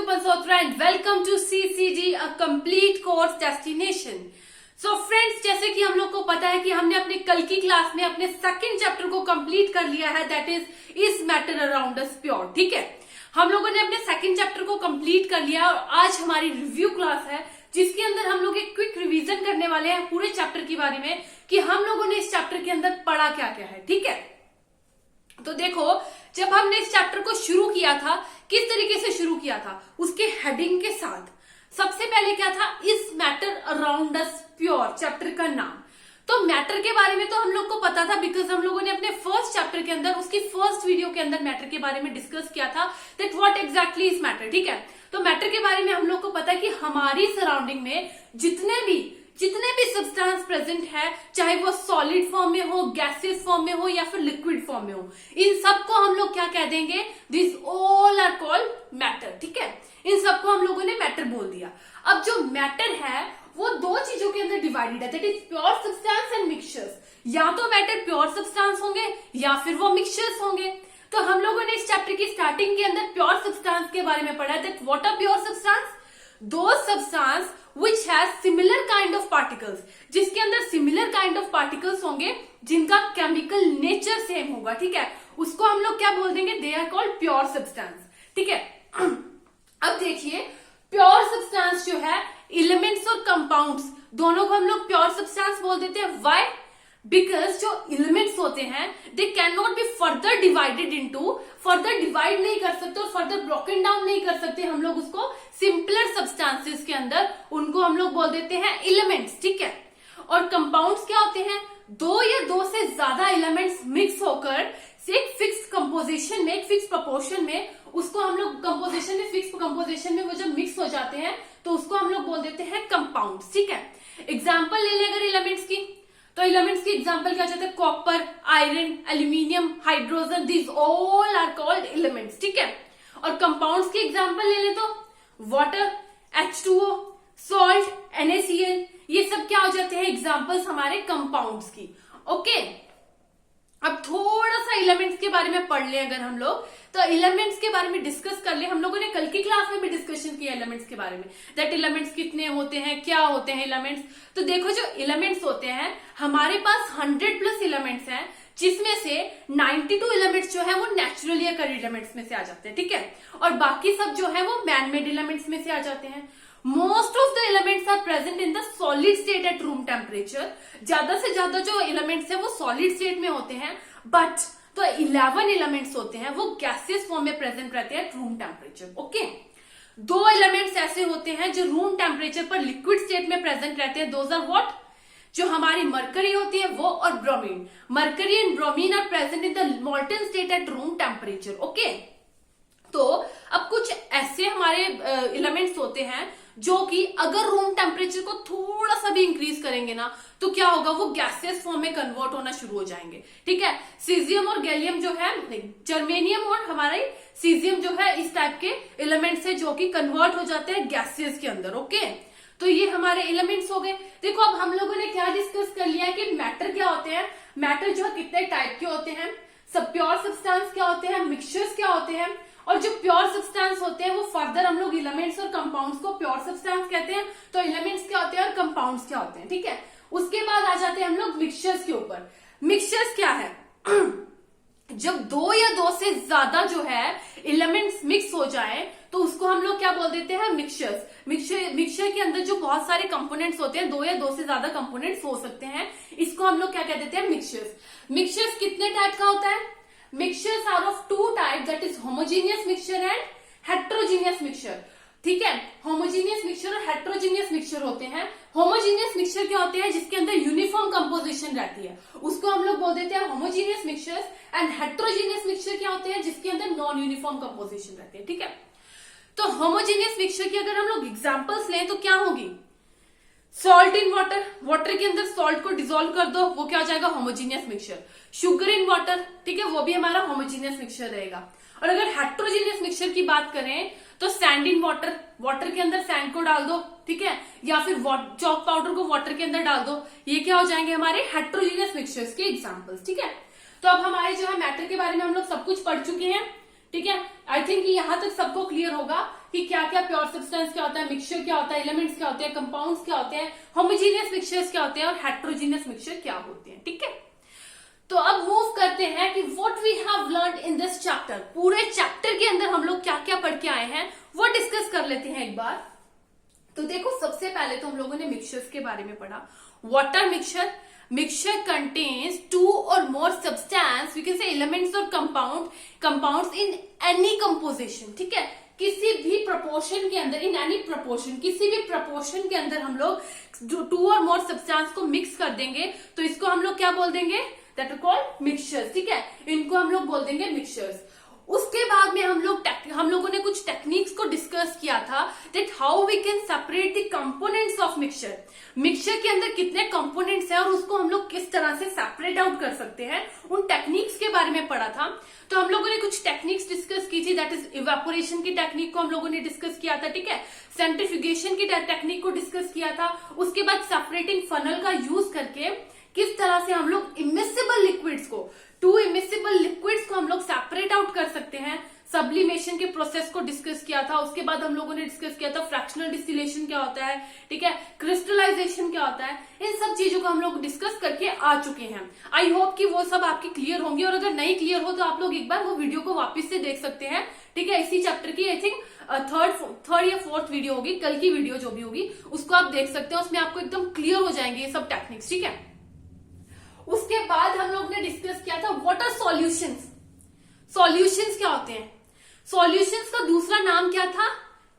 everyone, so friend, welcome to CCG, a complete course destination. So friends, जैसे कि हम लोग को पता है कि हमने अपने कल की क्लास में अपने सेकंड चैप्टर को कंप्लीट कर लिया है, that is matter around us pure. ठीक है, हम लोगों ने अपने सेकंड चैप्टर को कंप्लीट कर लिया और आज हमारी रिव्यू क्लास है जिसके अंदर हम लोग एक क्विक रिवीजन करने वाले हैं पूरे चैप्टर के बारे में कि हम लोगों ने इस चैप्टर के अंदर पढ़ा क्या क्या है. ठीक है, तो देखो, जब हमने इस चैप्टर को शुरू किया था, किस तरीके से शुरू किया था, उसके हेडिंग के साथ. सबसे पहले क्या था, इस matter around us pure chapter का नाम. तो मैटर के बारे में तो हम लोग को पता था बिकॉज हम लोगों ने अपने फर्स्ट चैप्टर के अंदर उसकी फर्स्ट वीडियो के अंदर मैटर के बारे में डिस्कस किया था that what exactly is matter. ठीक है, तो मैटर के बारे में हम लोग को पता है कि हमारी सराउंडिंग में जितने भी सब्सटेंस प्रेजेंट है, चाहे वो सॉलिड फॉर्म में हो, गैसियस फॉर्म में हो या फिर लिक्विड फॉर्म में हो, इन सबको हम लोग क्या कह देंगे, this all are called matter. ठीक है, इन सबको हम लोगों ने मैटर बोल दिया. अब जो मैटर है वो दो चीजों के अंदर डिवाइडेड है, that is pure substance and mixtures. या तो मैटर प्योर सब्सटेंस होंगे या फिर वो मिक्सचर्स होंगे. तो हम लोगों ने इस चैप्टर की स्टार्टिंग के अंदर प्योर सब्सटेंस के बारे में पढ़ा है, that what are pure substance, दो substance which has similar kind of particles, जिसके अंदर सिमिलर काइंड ऑफ पार्टिकल्स होंगे जिनका केमिकल नेचर सेम होगा. ठीक है, उसको हम लोग क्या बोल देंगे, they are called pure substance. ठीक है, अब देखिए, प्योर सब्सटेंस जो है, एलिमेंट्स और कंपाउंड्स दोनों को हम लोग प्योर सब्सटेंस बोल देते हैं. व्हाई? बिकॉज जो एलिमेंट्स होते हैं they can not be further divided into, further divide नहीं कर सकते और फर्दर ब्रोकन डाउन नहीं कर सकते हम लोग उसको सिंपलर सब्सटेंसेस के अंदर, उनको हम लोग बोल देते हैं एलिमेंट्स. ठीक है, और कंपाउंड्स क्या होते हैं, दो या दो से ज्यादा एलिमेंट्स मिक्स होकर एक फिक्स कंपोजिशन में, एक फिक्स प्रोपोर्शन में, उसको हम लोग कंपोजिशन में, फिक्स कंपोजिशन में वो जब मिक्स हो जाते हैं तो उसको हम लोग बोल देते हैं कंपाउंड्स. ठीक है, एग्जाम्पल ले ले अगर एलिमेंट्स की, तो एलिमेंट्स की एग्जांपल क्या जाते हैं, copper, iron, aluminium, hydrogen, this all are called elements. ठीक है, और कंपाउंड्स की एग्जांपल ले ले तो वाटर, H2O, सॉल्ट, NaCl, ये सब क्या हो जाते हैं, एग्जांपल्स हमारे कंपाउंड्स की. ओके, अब थोड़ा सा एलिमेंट्स के बारे में पढ़ ले अगर हम लोग, तो एलिमेंट्स के बारे में डिस्कस कर ले. हम लोगों ने कल की क्लास में भी डिस्कशन किया एलिमेंट्स के बारे में, दैट एलिमेंट्स कितने होते हैं, क्या होते हैं एलिमेंट्स. तो देखो, जो एलिमेंट्स होते हैं, हमारे पास 100+ एलिमेंट्स हैं, जिसमें से 92 एलिमेंट्स जो है वो नेचुरली अकर एलिमेंट्स में से आ जाते हैं. ठीक है, और बाकी सब जो है वो मैन मेड एलिमेंट्स में से आ जाते हैं. Most of the elements are present in the solid state at room temperature. ज्यादा से ज्यादा जो एलिमेंट्स है वो सॉलिड स्टेट में होते हैं, बट तो 11 एलिमेंट्स होते हैं वो गैसियस फॉर्म में प्रेजेंट रहते हैं रूम टेम्परेचर. ओके, दो एलिमेंट्स ऐसे होते हैं जो रूम टेम्परेचर पर लिक्विड स्टेट में प्रेजेंट रहते हैं, दोज आर व्हाट, जो हमारी मरकरी होती है वो और bromine. Mercury and bromine are present in the molten state at room temperature. Okay, तो अब कुछ ऐसे हमारे एलिमेंट्स होते हैं जो कि अगर रूम टेम्परेचर को थोड़ा सा भी इंक्रीज करेंगे ना तो क्या होगा, वो गैसियस फॉर्म में कन्वर्ट होना शुरू हो जाएंगे. ठीक है, सीजियम और गैलियम जो है, जर्मेनियम और हमारे सीजियम जो है, इस टाइप के एलिमेंट्स है जो कि कन्वर्ट हो जाते हैं गैसियस के अंदर. ओके, तो ये हमारे एलिमेंट्स हो गए. देखो, अब हम लोगों ने क्या डिस्कस कर लिया है कि मैटर क्या होते हैं. मैटर जो है कितने टाइप के होते हैं, सब प्योर सब्सटेंस क्या होते हैं, मिक्सचर्स क्या होते हैं, और जो प्योर सब्सटेंस होते हैं वो फर्दर हम लोग एलिमेंट्स और कंपाउंड्स को प्योर सब्सटेंस कहते हैं. तो एलिमेंट्स क्या होते हैं और कंपाउंड्स क्या होते हैं. ठीक है, उसके बाद आ जाते हैं हम लोग मिक्सचर्स के ऊपर. मिक्सचर्स क्या है, जब दो या दो से ज्यादा जो है एलिमेंट्स मिक्स हो जाए तो उसको हम लोग क्या बोल देते हैं, मिक्सचर्स. मिक्सचर के अंदर जो बहुत सारे कंपोनेंट्स होते हैं, दो या दो से ज्यादा कंपोनेंट्स हो सकते हैं, इसको हम लोग क्या कह देते हैं, मिक्सचर्स. मिक्सचर्स कितने टाइप का होता है, mixtures are of two type, that is homogeneous mixture and heterogeneous mixture. ठीक है, होमोजीनियस मिक्सचर और हेट्रोजीनियस मिक्सचर होते हैं. होमोजीनियस मिक्सचर क्या होते हैं, जिसके अंदर यूनिफॉर्म कंपोजिशन रहती है, उसको हम लोग बोल देते हैं homogeneous mixtures. And heterogeneous mixture क्या होते हैं, जिसके अंदर नॉन यूनिफॉर्म कंपोजिशन रहती है. ठीक है, तो होमोजीनियस मिक्सचर की अगर हम लोग एग्जांपल्स लें तो क्या होगी, सॉल्ट इन वाटर, वाटर के अंदर सॉल्ट को डिसॉल्व कर दो, वो क्या हो जाएगा, homogeneous mixture. Sugar in water, ठीक है, वो भी हमारा होमोजीनियस मिक्सचर रहेगा. और अगर हेट्रोजीनियस मिक्सचर की बात करें तो सैंड इन वाटर, वाटर के अंदर सैंड को डाल दो, ठीक है, या फिर चॉक पाउडर को वाटर के अंदर डाल दो, ये क्या हो जाएंगे, हमारे हेट्रोजीनियस मिक्सचर्स के एग्जांपल्स. ठीक है, तो अब हमारे जो है मैटर के बारे में हम लोग सब कुछ पढ़ चुके हैं. ठीक है, आई थिंक यहां तक सबको क्लियर होगा कि क्या क्या प्योर सब्सटेंस क्या होता है, मिक्सचर क्या होता है, एलिमेंट्स क्या होते हैं, कंपाउंड्स क्या होते हैं, होमोजेनियस मिक्सचर्स क्या होते हैं और हेट्रोजीनियस मिक्सचर क्या होते हैं। ठीक है, तो अब मूव करते हैं कि what we have learned in this chapter. पूरे चैप्टर के अंदर हम लोग क्या क्या पढ़ के आए हैं वो डिस्कस कर लेते हैं एक बार। तो देखो, सबसे पहले तो हम लोगों ने मिक्सचर्स के बारे में पढ़ा। Water mixture, mixture contains two or more substances, we can say elements or compounds in any composition. ठीक है, किसी भी प्रोपोर्शन के अंदर, इन एनी प्रोपोर्शन, किसी भी प्रोपोर्शन के अंदर हम लोग टू और मोर सब्सटेंस को मिक्स कर देंगे तो इसको हम लोग क्या बोल देंगे, दैट आर कॉल्ड मिक्सचर्स। ठीक है, इनको हम लोग बोल देंगे मिक्सचर्स। उसके बाद में हम लोगों ने कुछ टेक्निक्स को डिस्कस किया था, that how we can separate the components of mixture. Mixture के अंदर कितने कंपोनेंट्स हैं और उसको हम लोग किस तरह से सेपरेट आउट कर सकते हैं, उन टेक्निक्स के बारे में पढ़ा था। तो हम लोगों ने कुछ टेक्निक्स डिस्कस की थी, दैट इज इवेपोरेशन की टेक्निक को हम लोगों ने डिस्कस किया था। ठीक है, सेंट्रीफ्यूगेशन की टेक्निक को डिस्कस किया था। उसके बाद सेपरेटिंग फनल का यूज करके किस तरह से हम लोग इमिसिबल लिक्विड्स को, टू इमिसिबल लिक्विड्स को हम लोग सेपरेट आउट कर सकते हैं। सब्लिमेशन के प्रोसेस को डिस्कस किया था। उसके बाद हम लोगों ने डिस्कस किया था फ्रैक्शनल डिस्टिलेशन क्या होता है, ठीक है, क्रिस्टलाइजेशन क्या होता है। इन सब चीजों को हम लोग डिस्कस करके आ चुके हैं। आई होप कि वो सब आपकी क्लियर होंगी, और अगर नहीं क्लियर हो तो आप लोग एक बार वो वीडियो को वापस से देख सकते हैं। ठीक है, इसी चैप्टर की आई थिंक थर्ड या फोर्थ वीडियो होगी, कल की वीडियो जो भी होगी उसको आप देख सकते हैं। उसमें आपको एकदम क्लियर हो जाएंगे ये सब टेक्निक्स। ठीक है, उसके बाद हम लोग ने डिस्कस किया था व्हाट आर सॉल्यूशंस। सॉल्यूशंस क्या होते हैं? सॉल्यूशंस का दूसरा नाम क्या था?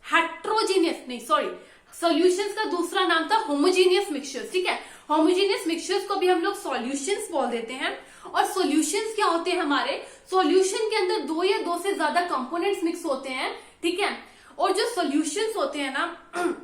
हेट्रोजीनियस, नहीं सॉरी, सॉल्यूशंस का दूसरा नाम था होमोजीनियस मिक्सचर्स। ठीक है, होमोजीनियस मिक्सचर्स को भी हम लोग सॉल्यूशंस बोल देते हैं। और सॉल्यूशंस क्या होते हैं? हमारे सॉल्यूशन के अंदर दो या दो से ज्यादा कंपोनेंट्स मिक्स होते हैं। ठीक है, और जो सॉल्यूशंस होते हैं ना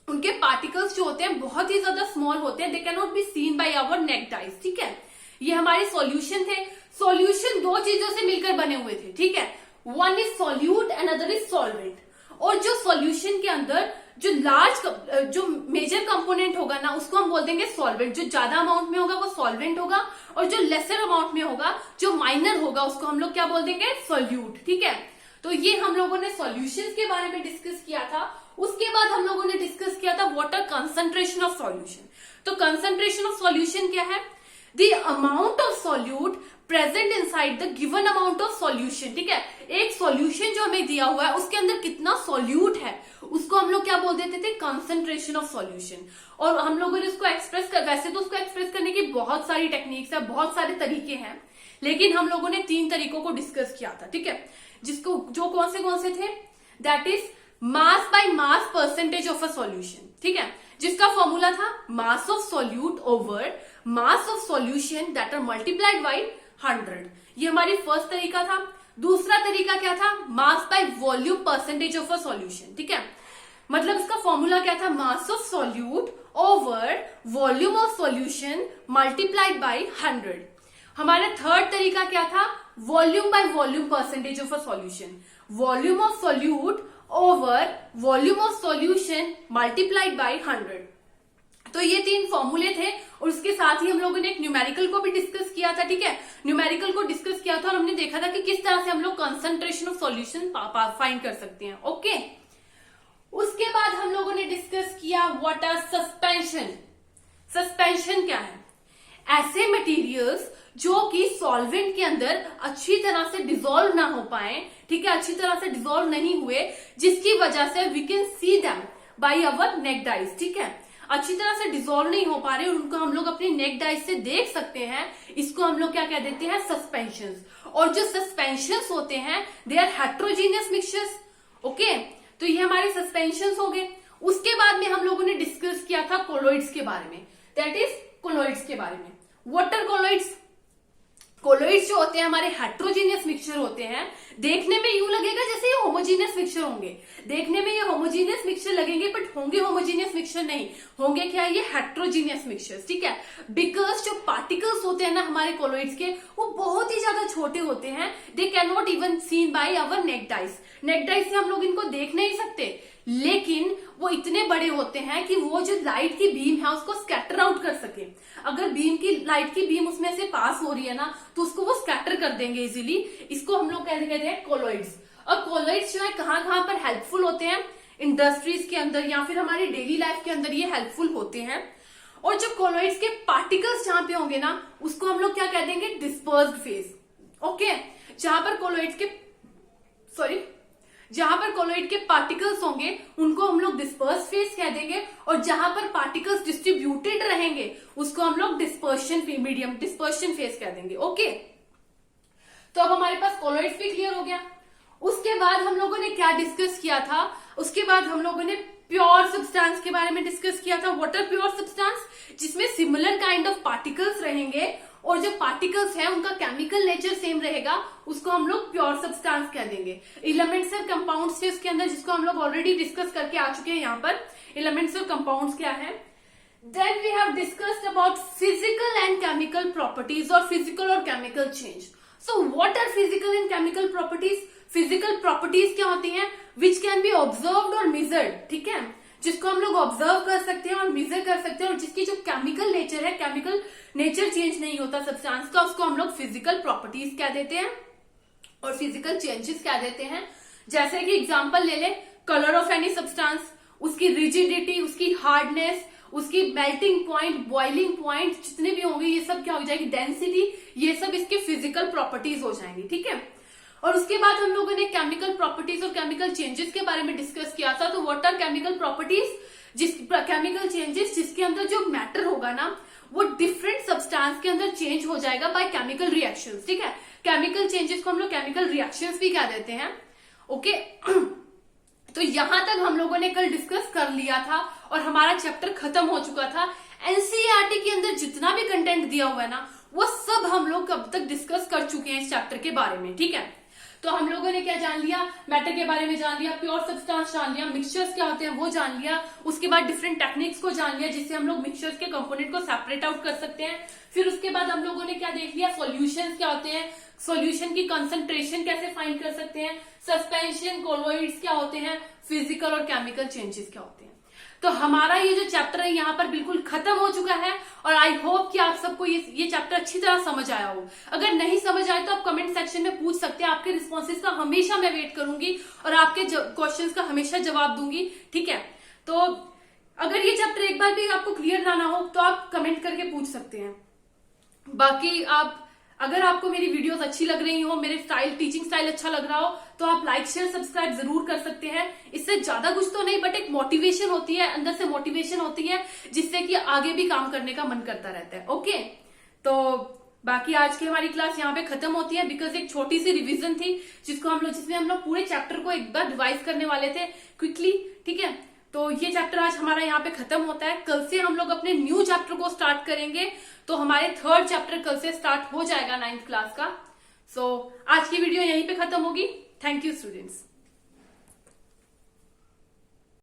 उनके पार्टिकल्स जो होते हैं बहुत ही ज्यादा स्मॉल होते हैं, they can not be seen by our naked eyes. ठीक है, ये हमारे सॉल्यूशन थे। सॉल्यूशन दो चीजों से मिलकर बने हुए थे। ठीक है, one is solute and other is solvent. और जो सॉल्यूशन के अंदर जो मेजर कंपोनेंट होगा ना उसको हम बोल देंगे सॉल्वेंट। जो ज्यादा अमाउंट में होगा वो सॉल्वेंट होगा, और जो लेसर अमाउंट में होगा, जो माइनर होगा, उसको हम लोग क्या बोल देंगे? सॉल्यूट। ठीक है, तो ये हम लोगों ने सॉल्यूशंस के बारे में डिस्कस किया था। उसके बाद हम लोगों ने डिस्कस किया था what are concentration of solution. तो कंसंट्रेशन ऑफ सॉल्यूशन क्या है? The amount of solute present inside the given amount of solution. ठीक है, एक सॉल्यूशन जो हमें दिया हुआ है उसके अंदर कितना सॉल्यूट है उसको हम लोग क्या बोल देते थे? Concentration of solution. और हम लोगों ने उसको वैसे तो उसको एक्सप्रेस करने की बहुत सारी टेक्निक्स है, बहुत सारे तरीके हैं, लेकिन हम लोगों ने 3 तरीकों को डिस्कस किया था। ठीक है, जो कौन से थे? That is mass by mass percentage of a solution. ठीक है, जिसका फॉर्मूला था mass of solute over mass of solution that are multiplied by 100। ये हमारी फर्स्ट तरीका था। दूसरा तरीका क्या था? Mass by volume percentage of a solution. ठीक है, मतलब इसका फॉर्मूला क्या था? Mass of solute over volume of solution multiplied by 100। हमारा थर्ड तरीका क्या था? Volume by volume percentage of a solution. Volume of solute over volume of solution multiplied by 100। तो ये 3 फॉर्मूले थे, और उसके साथ ही हम लोगों ने एक न्यूमेरिकल को भी डिस्कस किया था। ठीक है, न्यूमेरिकल को डिस्कस किया था और हमने देखा था कि किस तरह से हम लोग कंसंट्रेशन ऑफ सॉल्यूशन फाइंड कर सकते हैं। ओके, उसके बाद हम लोगों ने डिस्कस किया व्हाट आर सस्पेंशन। सस्पेंशन क्या है? ऐसे मटेरियल्स जो कि सॉल्वेंट के अंदर अच्छी तरह से डिसॉल्व ना हो पाए, ठीक है, अच्छी तरह से डिसॉल्व नहीं हुए, जिसकी वजह से we can see them by our naked eyes. ठीक है, अच्छी तरह से डिसॉल्व नहीं हो पा रहे और उनको हम लोग अपनी नेक्ड आइज से देख सकते हैं। इसको हम लोग क्या कह देते हैं? सस्पेंशंस। और जो सस्पेंशंस होते हैं they are heterogeneous mixtures. Okay, तो ये हमारे सस्पेंशंस हो गए। उसके बाद में हम लोगों ने डिस्कस किया था कोलोइड्स के बारे में, दैट इज कोलोइड्स के बारे में। वाटर कोलोइड्स, कोलोइड्स जो होते हैं हमारे हेट्रोजीनियस मिक्सचर होते हैं। देखने में यूं लगेगा जैसे ये होमोजीनियस मिक्सचर होंगे, देखने में ये होमोजीनियस मिक्सचर लगेंगे, बट होंगे होमोजीनियस मिक्सचर नहीं होंगे। क्या? ये हेट्रोजीनियस मिक्सचर्स। ठीक है, बिकॉज जो पार्टिकल्स होते हैं ना हमारे कोलोइड्स के, वो बहुत ही ज्यादा छोटे होते हैं। They can not even seen by our naked eyes. Naked eyes से हम लोग इनको देख नहीं सकते, लेकिन वो इतने बड़े होते हैं कि वो जो लाइट की बीम है उसको स्कैटर आउट कर सके। अगर लाइट की बीम उसमें से पास हो रही है ना तो उसको वो स्कैटर कर देंगे इजीली। इसको हम लोग कहते हैं कोलोइड्स। और कोलॉइड्स जो है कहाँ कहाँ पर हेल्पफुल होते हैं, इंडस्ट्रीज के अंदर या फिर हमारी डेली लाइफ के अंदर ये हेल्पफुल होते हैं। और जो कोलॉइड्स के पार्टिकल्स जहां पे होंगे ना उसको हम लोग क्या कह देंगे, डिस्पर्स्ड फेज। ओके, जहां पर कोलॉइड के पार्टिकल्स होंगे उनको हम लोग डिस्पर्स फेज कह देंगे, और जहां पर पार्टिकल्स डिस्ट्रीब्यूटेड रहेंगे उसको हम लोग डिस्पर्शन फेज कह देंगे। ओके, तो अब हमारे पास कोलॉइड्स भी क्लियर हो गया। उसके बाद हम लोगों ने क्या डिस्कस किया था, उसके बाद हम लोगों ने प्योर सब्सटेंस के बारे में डिस्कस किया था। व्हाट आर प्योर सब्सटेंस, जिसमें सिमिलर काइंड ऑफ पार्टिकल्स रहेंगे और जो पार्टिकल्स है उनका केमिकल नेचर सेम रहेगा, उसको हम लोग प्योर सब्सटेंस कह देंगे। एलिमेंट्स और कंपाउंड्स थे उसके अंदर, जिसको हम लोग ऑलरेडी डिस्कस करके आ चुके हैं यहाँ पर। एलिमेंट्स और कंपाउंड्स क्या है। Then we have discussed about physical and chemical properties और फिजिकल और chemical change. So what are physical and chemical properties. Physical properties क्या होती हैं, विच कैन बी ऑब्जर्व्ड और मेजर्ड, ठीक है, जिसको हम लोग ऑब्जर्व कर सकते हैं और मेजर कर सकते हैं, और जिसकी जो केमिकल नेचर है, केमिकल नेचर चेंज नहीं होता सब्सटेंस का, उसको हम लोग फिजिकल प्रॉपर्टीज कह देते हैं और फिजिकल चेंजेस कह देते हैं। जैसे कि एग्जांपल ले ले, कलर ऑफ एनी सब्सटेंस, उसकी रिजिडिटी, उसकी हार्डनेस, उसकी मेल्टिंग पॉइंट, बॉइलिंग पॉइंट, जितने भी होंगे ये सब क्या हो जाएगी, डेंसिटी, ये सब इसके फिजिकल प्रॉपर्टीज हो जाएंगी। ठीक है, और उसके बाद हम लोगों ने केमिकल प्रॉपर्टीज और केमिकल चेंजेस के बारे में डिस्कस किया था। तो what are chemical properties, chemical changes जिसके अंदर जो मैटर होगा ना वो डिफरेंट सब्सटेंस के अंदर चेंज हो जाएगा बाय केमिकल रिएक्शंस। ठीक है, केमिकल चेंजेस को हम लोग केमिकल रिएक्शंस भी कह देते हैं। ओके, तो यहां तक हम लोगों ने कल डिस्कस कर लिया था और हमारा चैप्टर खत्म हो चुका था। एनसीईआरटी के अंदर जितना भी कंटेंट दिया हुआ है ना वो सब हम लोग कब तक डिस्कस कर चुके हैं इस चैप्टर के बारे में। ठीक है, तो हम लोगों ने क्या जान लिया, मैटर के बारे में जान लिया, प्योर सब्सटेंस जान लिया, मिक्सचर्स क्या होते हैं वो जान लिया, उसके बाद डिफरेंट टेक्निक्स को जान लिया जिससे हम लोग मिक्सचर्स के कंपोनेंट को सेपरेट आउट कर सकते हैं। फिर उसके बाद हम लोगों ने क्या देख लिया, सॉल्यूशंस क्या होते हैं, सॉल्यूशन की कंसंट्रेशन कैसे फाइंड कर सकते हैं, सस्पेंशन, कोलॉइड्स क्या होते हैं, फिजिकल और केमिकल चेंजेस क्या होते हैं। तो हमारा ये जो चैप्टर है यहाँ पर बिल्कुल खत्म हो चुका है और आई होप कि आप सबको ये चैप्टर अच्छी तरह समझ आया हो। अगर नहीं समझ आए तो आप कमेंट सेक्शन में पूछ सकते हैं, आपके रिस्पॉन्सेज का हमेशा मैं वेट करूंगी और आपके क्वेश्चंस का हमेशा जवाब दूंगी। ठीक है, तो अगर ये चैप्टर एक बार भी आपको क्लियर ना हो तो आप कमेंट करके पूछ सकते हैं। बाकी अगर आपको मेरी वीडियोस अच्छी लग रही हो, मेरे टीचिंग स्टाइल अच्छा लग रहा हो तो आप लाइक शेयर सब्सक्राइब जरूर कर सकते हैं। इससे ज्यादा कुछ तो नहीं, बट एक मोटिवेशन होती है, अंदर से मोटिवेशन होती है जिससे कि आगे भी काम करने का मन करता रहता है। ओके, तो बाकी आज की हमारी क्लास यहाँ पे खत्म होती है बिकॉज एक छोटी सी रिवीजन थी जिसमें हम लोग पूरे चैप्टर को एक बार रिवाइज करने वाले थे क्विकली। ठीक है, तो ये चैप्टर आज हमारा यहाँ पे खत्म होता है। कल से हम लोग अपने न्यू चैप्टर को स्टार्ट करेंगे, तो हमारे थर्ड चैप्टर कल से स्टार्ट हो जाएगा 9th क्लास का। सो आज की वीडियो यहीं पे खत्म होगी। Thank you students.